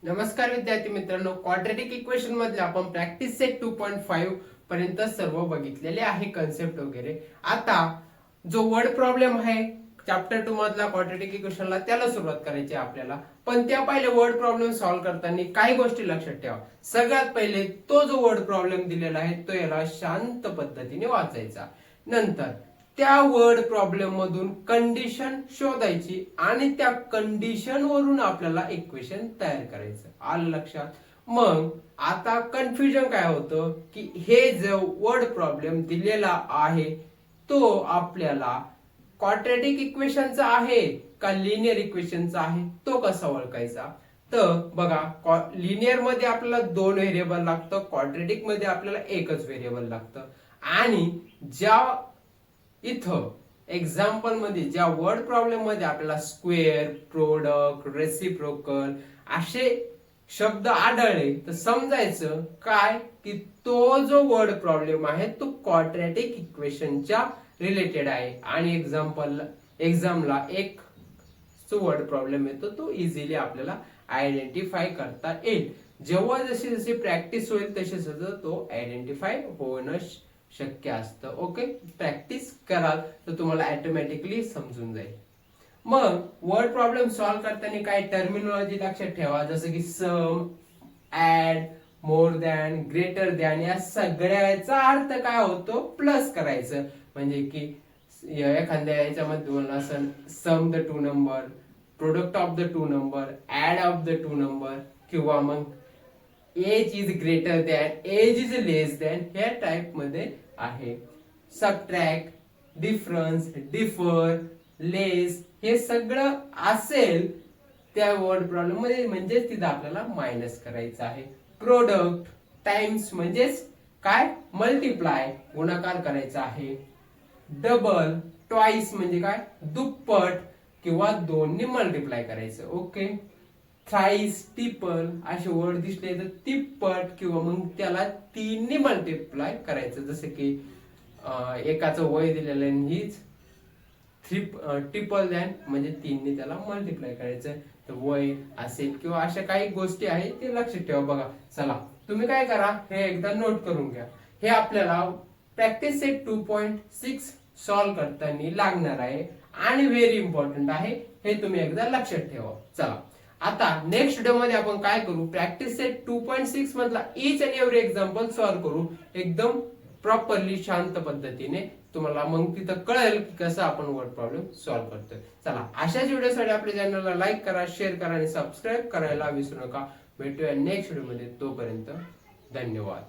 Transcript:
नमस्कार विद्यार्थी मित्रांनो, क्वाड्रॅटिक इक्वेशन मधले आपण प्रॅक्टिस सेट 2.5 पर्यंत सर्व बघितलेले आहे, कन्सेप्ट वगैरे. आता जो वर्ड प्रॉब्लेम आहे चॅप्टर 2 मधला क्वाड्रॅटिक इक्वेशनला, त्याला सुरुवात करायची आहे आपल्याला. पण त्या पहिले वर्ड प्रॉब्लेम सॉल्व्ह करताना काही गोष्टी लक्षात ठेवा. सगळ्यात पहिले तो जो वर्ड प्रॉब्लेम दिलेला आहे तो याला शांत पद्धतीने वाचायचा. नंतर त्या वर्ड प्रॉब्लेम मधून कंडिशन शोधायची आणि त्या कंडिशन वरून आपल्याला इक्वेशन तयार करायचं. आलं लक्षात? मग आता कन्फ्युजन काय होतं की हे जो वर्ड प्रॉब्लेम दिलेला आहे तो आपल्याला क्वाड्रॅटिक इक्वेशनचा आहे का लिनियर इक्वेशनचा आहे, तो कसा ओळखायचा? तर बघा, लिनियर मध्ये आपल्याला 2 व्हेरिएबल लागतं, क्वाड्रॅटिक मध्ये आपल्याला एकच व्हेरिएबल लागतं. आणि ज्या इथं एक्झाम्पल मध्ये, ज्या वर्ड प्रॉब्लेम मध्ये आपल्याला स्क्वेअर, प्रोडक्ट, रेसिप्रोकल असे शब्द आढळले, तर समजायचं काय की तो जो वर्ड प्रॉब्लेम आहे तो क्वाड्रॅटिक इक्वेशनच्या रिलेटेड आहे. आणि एक्झामला एक जो वर्ड प्रॉब्लेम येतो तो इझिली आपल्याला आयडेंटिफाय करता येईल. जेव्हा जशी जशी प्रॅक्टिस होईल तसे तो आयडेंटिफाय होणं शक्य असतं. ओके, प्रॅक्टिस कराल तर तुम्हाला ऑटोमॅटिकली समजून जाईल. मग वर्ड प्रॉब्लेम सॉल्व्ह करताना काय टर्मिनॉलॉजी लक्षात ठेवा, जसं की sum, add, more than, greater than, या सगळ्याचा अर्थ काय होतो? प्लस करायचं. म्हणजे की एखाद्या याच्यामध्ये बोलला sum the 2 number, product of the 2 number, add of the 2 number, किंवा मग age is greater than, age is less than, ह्या टाइप मध्ये आहे. सबट्रॅक्ट, डिफरन्स, डिफर, लेस, हे सगळं असेल त्या वर्ड प्रॉब्लेम मध्ये, म्हणजेच तिथं आपल्याला मायनस करायचं आहे. प्रोडक्ट टाइम्स म्हणजेच काय? मल्टिप्लाय, गुणाकार करायचा आहे. डबल, ट्वाइस म्हणजे काय? दुप्पट किंवा 2 ने मल्टिप्लाय करायचं. ओके, थ्राइस, ट्रिपल असे वर्ड दिसले तर तिप्पट किंवा मग त्याला 3 ने मल्टिप्लाय करायचं. जसं की एकाचं वय दिलेलं आहे, हीच ट्रिपल दॅन म्हणजे 3 ने त्याला मल्टिप्लाय करायचं. तर वय असेल किंवा अशा काही गोष्टी आहेत ते लक्षात ठेवा. बघा, चला तुम्ही काय करा, हे एकदा नोट करून घ्या. हे आपल्याला प्रॅक्टिस सेट 2.6 सॉल्व्ह करताना लागणार आहे आणि व्हेरी इम्पॉर्टंट आहे, हे तुम्ही एकदा लक्षात ठेवा. चला आता नेक्स्ट व्हिडिओ मध्ये आपण काय करू, प्रॅक्टिस सेट 2.6 मधला each and every example solve करू एकदम प्रॉपरली, शांत पद्धतीने. तुम्हाला मग तिथं कळेल की कसं आपण वर्ड प्रॉब्लेम सॉल्व्ह करतोय. चला, अशाच व्हिडिओसाठी आपल्या चॅनलला लाईक करा, शेअर करा आणि सबस्क्राईब करायला विसरू नका. भेटूया नेक्स्ट व्हिडिओ मध्ये. तोपर्यंत धन्यवाद.